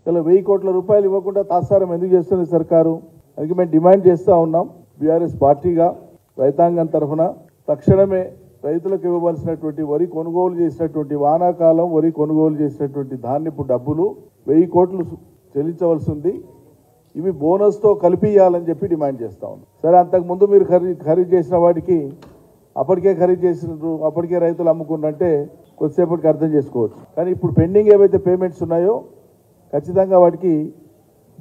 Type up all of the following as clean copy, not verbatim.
ఇలా 1000 కోట్ల రూపాయలు ఇవ్వకుండా తాత్సారం ఎందుకు చేస్తుంది సర్కారు? అందుకే మేము డిమాండ్ చేస్తూ ఉన్నాం. బీఆర్ఎస్ పార్టీగా రైతాంగం తరఫున తక్షణమే రైతులకు ఇవ్వవలసినటువంటి వరి కొనుగోలు చేసినటువంటి వానాకాలం వరి కొనుగోలు చేసినటువంటి ధాన్యపు డబ్బులు 1000 కోట్లు చెల్లించవలసి ఉంది. ఇవి బోనస్తో కలిపి ఇవ్వాలని చెప్పి డిమాండ్ చేస్తూ ఉన్నాం. సరే, అంతకుముందు మీరు ఖరీదు చేసిన వాటికి అప్పటికే ఖరీదు చేసినారు, అప్పటికే రైతులు అమ్ముకున్నంటే కొద్దిసేపటికి అర్థం చేసుకోవచ్చు. కానీ ఇప్పుడు పెండింగ్ ఏవైతే పేమెంట్స్ ఉన్నాయో ఖచ్చితంగా వాటికి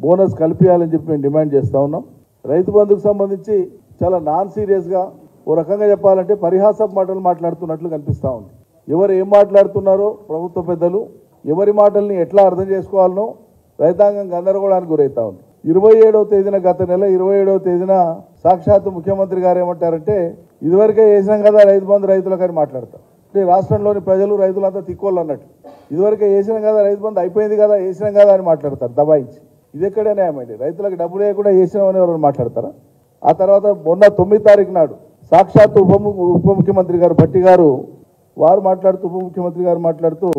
బోనస్ కలిపియాలని చెప్పి మేము డిమాండ్ చేస్తూ ఉన్నాం. రైతు బంధుకు సంబంధించి చాలా నాన్ సీరియస్గా, ఓ రకంగా చెప్పాలంటే పరిహాసపు మాటలు మాట్లాడుతున్నట్లు కనిపిస్తూ ఉంది. ఎవరు ఏం మాట్లాడుతున్నారో ప్రభుత్వ పెద్దలు, ఎవరి మాటల్ని ఎట్లా అర్థం చేసుకోవాలనో రైతాంగం గందరగోళానికి గురవుతా ఉంది. 27వ తేదీన గత నెల 27వ తేదీన సాక్షాత్తు ముఖ్యమంత్రి గారు ఏమంటారంటే, ఇదివరకే వేసినాం కదా రైతు బంధు రైతులకు అని మాట్లాడతారు. అంటే రాష్ట్రంలోని ప్రజలు రైతులంతా తిక్కోళ్ళు అన్నట్టు. ఇదివరకే వేసినాం కదా రైతు బంధు అయిపోయింది కదా వేసినాం కదా అని మాట్లాడతారు దబాయించి. ఇది ఎక్కడే న్యాయమండి? రైతులకు డబ్బులు వేయకుండా వేసినామని ఎవరు మాట్లాడతారా? ఆ తర్వాత మొన్న 9వ తారీఖు నాడు సాక్షాత్తు ఉప ముఖ్యమంత్రి గారు భట్టి గారు వారు మాట్లాడుతూ, ఉప ముఖ్యమంత్రి గారు మాట్లాడుతూ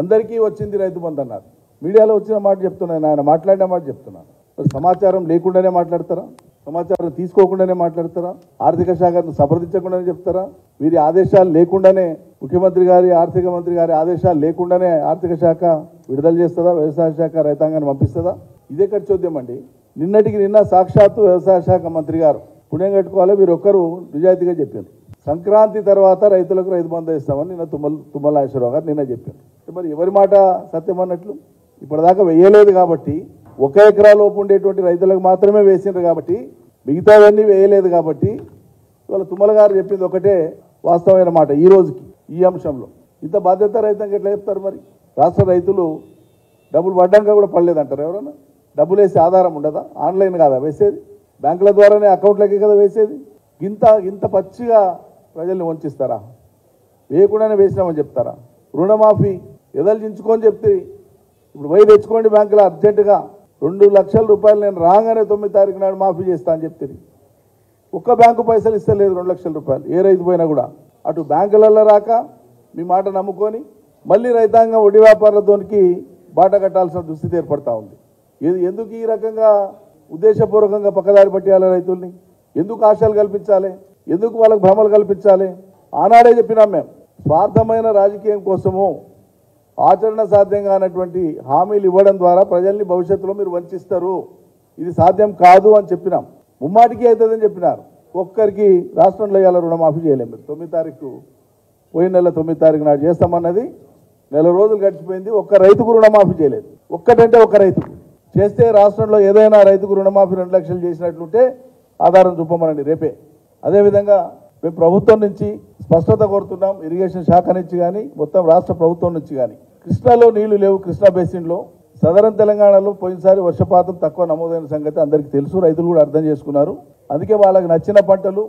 అందరికీ వచ్చింది రైతు బంధు అన్నారు. మీడియాలో వచ్చిన మాట చెప్తున్నాను, ఆయన మాట్లాడిన మాట చెప్తున్నాను. సమాచారం లేకుండానే మాట్లాడతారా? సమాచారం తీసుకోకుండానే మాట్లాడతారా? ఆర్థిక శాఖను సంప్రదించకుండానే చెప్తారా? వీరి ఆదేశాలు లేకుండానే, ముఖ్యమంత్రి గారి ఆర్థిక మంత్రి గారి ఆదేశాలు లేకుండానే ఆర్థిక శాఖ విడుదల చేస్తుందా? వ్యవసాయ శాఖ రైతాంగాన్ని పంపిస్తుందా? ఇదే చోద్యం అండి. నిన్నటికి నిన్న సాక్షాత్తు వ్యవసాయ శాఖ మంత్రి గారు పుణ్యం కట్టుకోవాలి, మీరు ఒక్కరు నిజాయితీగా చెప్పారు. సంక్రాంతి తర్వాత రైతులకు రైతు బంధు ఇస్తామని నిన్న తుమ్మల నాగేశ్వరరావు గారు నిన్న చెప్పారు. మరి ఎవరి మాట సత్యం అన్నట్లు? ఇప్పటిదాకా వేయలేదు కాబట్టి, 1 ఎకరా లోపు ఉండేటువంటి రైతులకు మాత్రమే వేసిండ్రు కాబట్టి, మిగతావన్నీ వేయలేదు కాబట్టి, ఇవాళ తుమ్మల గారు చెప్పింది ఒకటే వాస్తవమైన మాట. ఈ రోజుకి ఈ అంశంలో ఇంత బాధ్యత రైతాంగం ఎట్లా చెప్తారు? మరి రాష్ట్ర రైతులు డబ్బులు పడ్డాక కూడా పడలేదంటారు ఎవరన్నా? డబ్బులు వేసే ఆధారం ఉండదా? ఆన్లైన్ కాదా వేసేది? బ్యాంకుల ద్వారానే అకౌంట్లకి కదా వేసేది? ఇంత పచ్చిగా ప్రజల్ని వంచిస్తారా? వేయకుండానే వేసినామని చెప్తారా? రుణమాఫీ ఎదల్చించుకొని చెప్తే ఇప్పుడు పోయి తెచ్చుకోండి బ్యాంకులో అర్జెంటుగా 2 లక్షల రూపాయలు నేను రాగానే 9వ తారీఖు నాడు మాఫీ చేస్తా అని చెప్తే ఒక్క బ్యాంకు పైసలు ఇస్తలేదు 2 లక్షల రూపాయలు. ఏ రైతు పోయినా కూడా అటు బ్యాంకులలో రాక మీ మాట నమ్ముకొని మళ్ళీ రైతాంగం వడ్డీ వ్యాపారులతోనికి బాట కట్టాల్సిన దుస్థితి ఏర్పడతా ఉంది. ఎందుకు ఈ రకంగా ఉద్దేశపూర్వకంగా పక్కదారి పట్టేయాలి రైతుల్ని? ఎందుకు ఆశలు కల్పించాలి? ఎందుకు వాళ్ళకు భ్రమలు కల్పించాలి? ఆనాడే చెప్పినాం మేము, స్వార్థమైన రాజకీయం కోసము ఆచరణ సాధ్యం కానటువంటి హామీలు ఇవ్వడం ద్వారా ప్రజల్ని భవిష్యత్తులో మీరు వంచిస్తారు, ఇది సాధ్యం కాదు అని చెప్పినాం. ముమ్మాటికి అవుతుందని చెప్పినారు. ఒక్కరికి రాష్ట్రంలో ఇవాళ రుణమాఫీ చేయలేము. మీరు 9వ తారీఖు పోయిన నెల 9వ తారీఖు నాడు చేస్తామన్నది నెల రోజులు గడిచిపోయింది. ఒక్క రైతుకు రుణమాఫీ చేయలేదు. ఒక్కటంటే ఒక రైతుకు చేస్తే రాష్ట్రంలో ఏదైనా రైతుకు రుణమాఫీ 2 లక్షలు చేసినట్లుంటే ఆధారం చూపమనండి రేపే. అదేవిధంగా మేము ప్రభుత్వం నుంచి స్పష్టత కోరుతున్నాం. ఇరిగేషన్ శాఖ నుంచి కానీ మొత్తం రాష్ట్ర ప్రభుత్వం నుంచి కానీ, కృష్ణాలో నీళ్లు లేవు. కృష్ణా బేసిన్లో సదరన్ తెలంగాణలో పోయినసారి వర్షపాతం తక్కువ నమోదైన సంగతి అందరికీ తెలుసు, రైతులు కూడా అర్థం చేసుకున్నారు. అందుకే వాళ్ళకి నచ్చిన పంటలు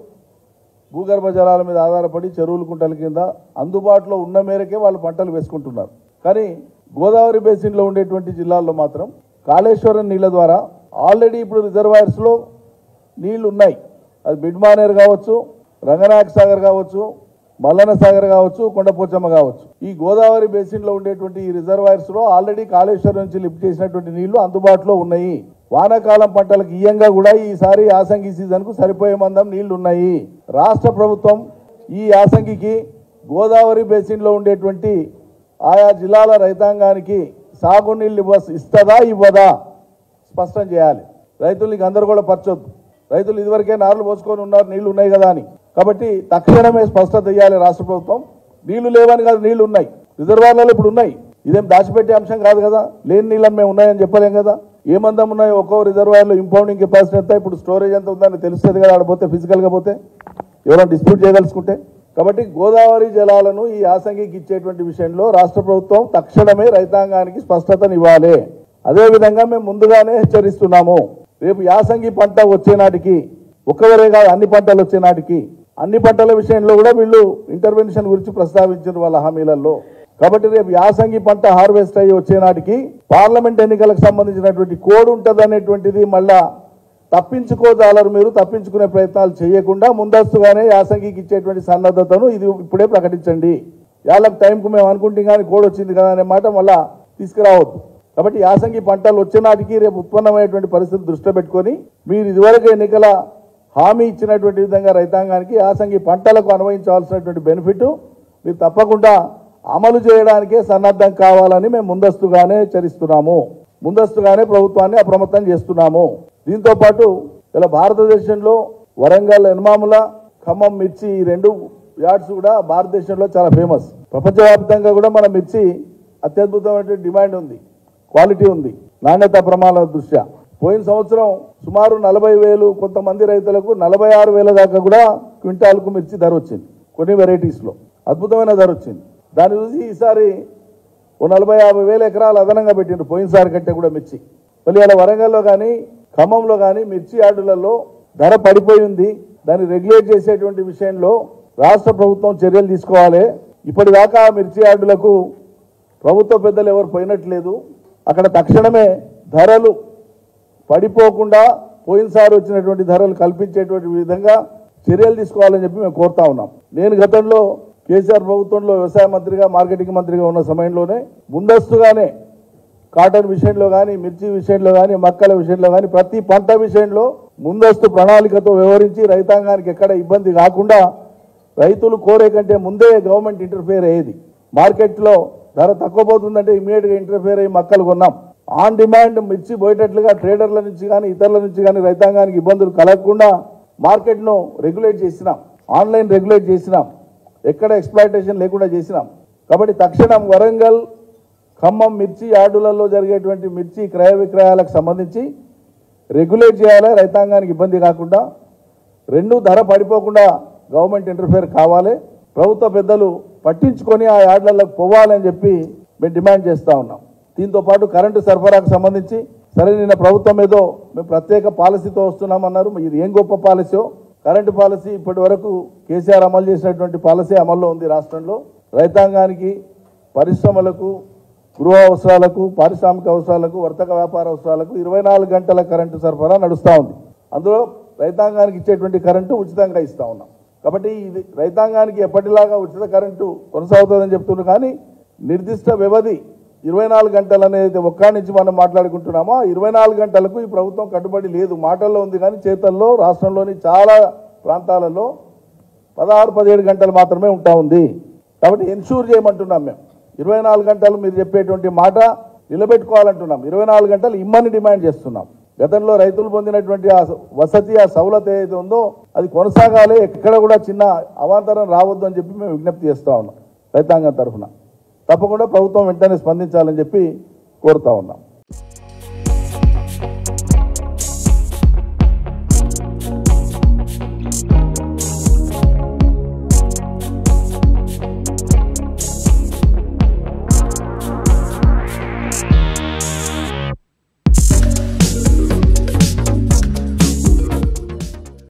భూగర్భ జలాల మీద ఆధారపడి చెరువుల కుంటల కింద అందుబాటులో ఉన్న మేరకే వాళ్ళు పంటలు వేసుకుంటున్నారు. కానీ గోదావరి బేసిన్లో ఉండేటువంటి జిల్లాల్లో మాత్రం కాళేశ్వరం నీళ్ల ద్వారా ఆల్రెడీ ఇప్పుడు రిజర్వాయర్స్లో నీళ్లు ఉన్నాయి. అది మిడ్మానేర్ కావచ్చు, రంగనాయక సాగర్ కావచ్చు, మల్లన సాగర్ కావచ్చు, కొండపోచమ్మ కావచ్చు. ఈ గోదావరి బేసిన్లో ఉండేటువంటి ఈ రిజర్వాయర్స్లో ఆల్రెడీ కాళేశ్వరం నుంచి లిఫ్ట్ చేసినటువంటి నీళ్లు అందుబాటులో ఉన్నాయి. వానాకాలం పంటలకు ఇయ్యంగా కూడా ఈసారి యాసంగి సీజన్కు సరిపోయే మందం నీళ్లు ఉన్నాయి. రాష్ట్ర ప్రభుత్వం ఈ యాసంగికి గోదావరి బేసిన్లో ఉండేటువంటి ఆయా జిల్లాల రైతాంగానికి సాగునీళ్ళు ఇస్తుందా ఇవ్వదా స్పష్టం చేయాలి. రైతులకి అందరూ కూడా పరచొద్దు. రైతులు ఇదివరకే నార్లు పోసుకొని ఉన్నారు, నీళ్లు ఉన్నాయి కదా అని. కాబట్టి తక్షణమే స్పష్టత ఇవ్వాలి రాష్ట్ర ప్రభుత్వం. నీళ్లు లేవని కాదు, నీళ్లు ఉన్నాయి, రిజర్వాయర్లలో ఇప్పుడు ఉన్నాయి. ఇదేం దాచిపెట్టే అంశం కాదు కదా. లేని నీళ్ళని మేము ఉన్నాయని చెప్పలేం కదా. ఏ మందం ఉన్నాయో ఒక్కో రిజర్వాయర్లో ఇంపౌండింగ్ కెపాసిటీ ఎంత, ఇప్పుడు స్టోరేజ్ ఎంత ఉందని తెలుస్తుంది కదా. ఆడపోతే ఫిజికల్గా పోతే ఎవరైనా డిస్ప్యూట్ చేయదలుచుకుంటే. కాబట్టి గోదావరి జలాలను ఈ యాసంగికి ఇచ్చేటువంటి విషయంలో రాష్ట్ర ప్రభుత్వం తక్షణమే రైతాంగానికి స్పష్టతనివ్వాలి. అదేవిధంగా మేము ముందుగానే హెచ్చరిస్తున్నాము, రేపు యాసంగి పంట వచ్చే నాటికి, ఒక్కవరే కాదు అన్ని పంటలు వచ్చే నాటికి, అన్ని పంటల విషయంలో కూడా వీళ్ళు ఇంటర్వెన్షన్ గురించి ప్రస్తావించారు వాళ్ళ హామీలలో. కాబట్టి రేపు యాసంగి పంట హార్వెస్ట్ అయ్యి వచ్చే నాటికి పార్లమెంట్ ఎన్నికలకు సంబంధించినటువంటి కోడ్ ఉంటుంది అనేటువంటిది మళ్ళా తప్పించుకోజాలరు. మీరు తప్పించుకునే ప్రయత్నాలు చేయకుండా ముందస్తుగానే యాసంగికి ఇచ్చేటువంటి సన్నద్ధతను ఇది ఇప్పుడే ప్రకటించండి. వాళ్ళకి టైంకు మేము అనుకుంటే కానీ కోడ్ వచ్చింది కదా అనే మాట మళ్ళా తీసుకురావద్దు. కాబట్టి యాసంగి పంటలు వచ్చే నాటికి రేపు ఉత్పన్నమైనటువంటి పరిస్థితి దృష్టిలో పెట్టుకొని మీరు ఇదివరకు ఎన్నికల హామీ ఇచ్చినటువంటి విధంగా రైతాంగానికి యాసంగి పంటలకు అన్వయించాల్సినటువంటి బెనిఫిట్ మీరు తప్పకుండా అమలు చేయడానికే సన్నద్ధం కావాలని మేము ముందస్తుగానే హెచ్చరిస్తున్నాము. ముందస్తుగానే ప్రభుత్వాన్ని అప్రమత్తం చేస్తున్నాము. దీంతో పాటు ఇలా భారతదేశంలో వరంగల్, ఎన్మాముల, ఖమ్మం మిర్చి ఈ 2 యార్డ్స్ కూడా భారతదేశంలో చాలా ఫేమస్. ప్రపంచవ్యాప్తంగా కూడా మన మిర్చి అత్యద్భుతమైన డిమాండ్ ఉంది, క్వాలిటీ ఉంది, నాణ్యత ప్రమాణాల దృష్ట్యా. పోయిన సంవత్సరం సుమారు 40,000, కొంతమంది రైతులకు 46,000 దాకా కూడా క్వింటాల్కు మిర్చి ధర వచ్చింది. కొన్ని వెరైటీస్లో అద్భుతమైన ధర వచ్చింది. దాన్ని చూసి ఈసారి 40,000-50,000 ఎకరాలు అదనంగా పెట్టిండ్రు పోయినసారి కంటే కూడా మిర్చి. మళ్ళీ అలా వరంగల్లో కానీ ఖమ్మంలో కానీ మిర్చి యార్డులలో ధర పడిపోయింది. దాన్ని రెగ్యులేట్ చేసేటువంటి విషయంలో రాష్ట్ర ప్రభుత్వం చర్యలు తీసుకోవాలి. ఇప్పటిదాకా మిర్చి యార్డులకు ప్రభుత్వ పెద్దలు ఎవరు పోయినట్లేదు. అక్కడ తక్షణమే ధరలు పడిపోకుండా పోయినసారి వచ్చినటువంటి ధరలు కల్పించేటువంటి విధంగా చర్యలు తీసుకోవాలని చెప్పి మేము కోరుతా ఉన్నాం. నేను గతంలో కేసీఆర్ ప్రభుత్వంలో వ్యవసాయ మంత్రిగా, మార్కెటింగ్ మంత్రిగా ఉన్న సమయంలోనే ముందస్తుగానే కాటన్ విషయంలో కానీ, మిర్చి విషయంలో కానీ, మక్కల విషయంలో కానీ ప్రతి పంట విషయంలో ముందస్తు ప్రణాళికతో వ్యవహరించి రైతాంగానికి ఎక్కడ ఇబ్బంది కాకుండా రైతులు కోరే కంటే ముందే గవర్నమెంట్ ఇంటర్ఫియర్ అయ్యేది. మార్కెట్లో ధర తక్కువ పోతుందంటే ఇమీడియట్గా ఇంటర్ఫియర్ అయ్యి మక్కలు కొన్నాం. ఆన్ డిమాండ్ మిర్చి పోయేటట్లుగా ట్రేడర్ల నుంచి కానీ ఇతరుల నుంచి కానీ రైతాంగానికి ఇబ్బందులు కలగకుండా మార్కెట్ను రెగ్యులేట్ చేసినాం, ఆన్లైన్ రెగ్యులేట్ చేసినాం, ఎక్కడ ఎక్స్ప్లాయిటేషన్ లేకుండా చేసినాం. కాబట్టి తక్షణం వరంగల్, ఖమ్మం మిర్చి యార్డులలో జరిగేటువంటి మిర్చి క్రయ విక్రయాలకు సంబంధించి రెగ్యులేట్ చేయాలి. రైతాంగానికి ఇబ్బంది కాకుండా 2 ధర పడిపోకుండా గవర్నమెంట్ ఇంటర్ఫియర్ కావాలి. ప్రభుత్వ పెద్దలు పట్టించుకొని ఆ యార్డులకు పోవాలని చెప్పి మేము డిమాండ్ చేస్తూ ఉన్నాం. దీంతో పాటు కరెంటు సరఫరాకు సంబంధించి సరే నిన్న ప్రభుత్వం ఏదో మేము ప్రత్యేక పాలసీతో వస్తున్నామన్నారు. ఇది ఏం గొప్ప పాలసీయో. కరెంటు పాలసీ ఇప్పటి వరకు కేసీఆర్ అమలు చేసినటువంటి పాలసీ అమల్లో ఉంది రాష్ట్రంలో. రైతాంగానికి, పరిశ్రమలకు, గృహ అవసరాలకు, పారిశ్రామిక అవసరాలకు, వర్తక వ్యాపార అవసరాలకు 24 గంటల కరెంటు సరఫరా నడుస్తూ ఉంది. అందులో రైతాంగానికి ఇచ్చేటువంటి కరెంటు ఉచితంగా ఇస్తూ ఉన్నాం. కాబట్టి ఇది రైతాంగానికి ఎప్పటిలాగా ఉచిత కరెంటు కొనసాగుతుందని చెప్తున్నారు. కానీ నిర్దిష్ట వ్యవధి 24 గంటలు అనేది ఒక్కడి నుంచి మనం మాట్లాడుకుంటున్నామో 24 గంటలకు ఈ ప్రభుత్వం కట్టుబడి లేదు. మాటల్లో ఉంది కానీ చేతల్లో రాష్ట్రంలోని చాలా ప్రాంతాలలో 16-17 గంటలు మాత్రమే ఉంటా ఉంది. కాబట్టి ఎన్షూర్ చేయమంటున్నాం మేము. 24 గంటలు మీరు చెప్పేటువంటి మాట నిలబెట్టుకోవాలంటున్నాం. 24 గంటలు ఇమ్మని డిమాండ్ చేస్తున్నాం. గతంలో రైతులు పొందినటువంటి ఆ వసతి, ఆ సౌలత ఏదైతే ఉందో అది కొనసాగాలి. ఎక్కడ కూడా చిన్న అవాంతరం రావద్దు అని చెప్పి మేము విజ్ఞప్తి చేస్తూ ఉన్నాం రైతాంగం తరఫున. తప్పకుండా ప్రభుత్వం వెంటనే స్పందించాలని చెప్పి కోరుతా ఉన్నాం.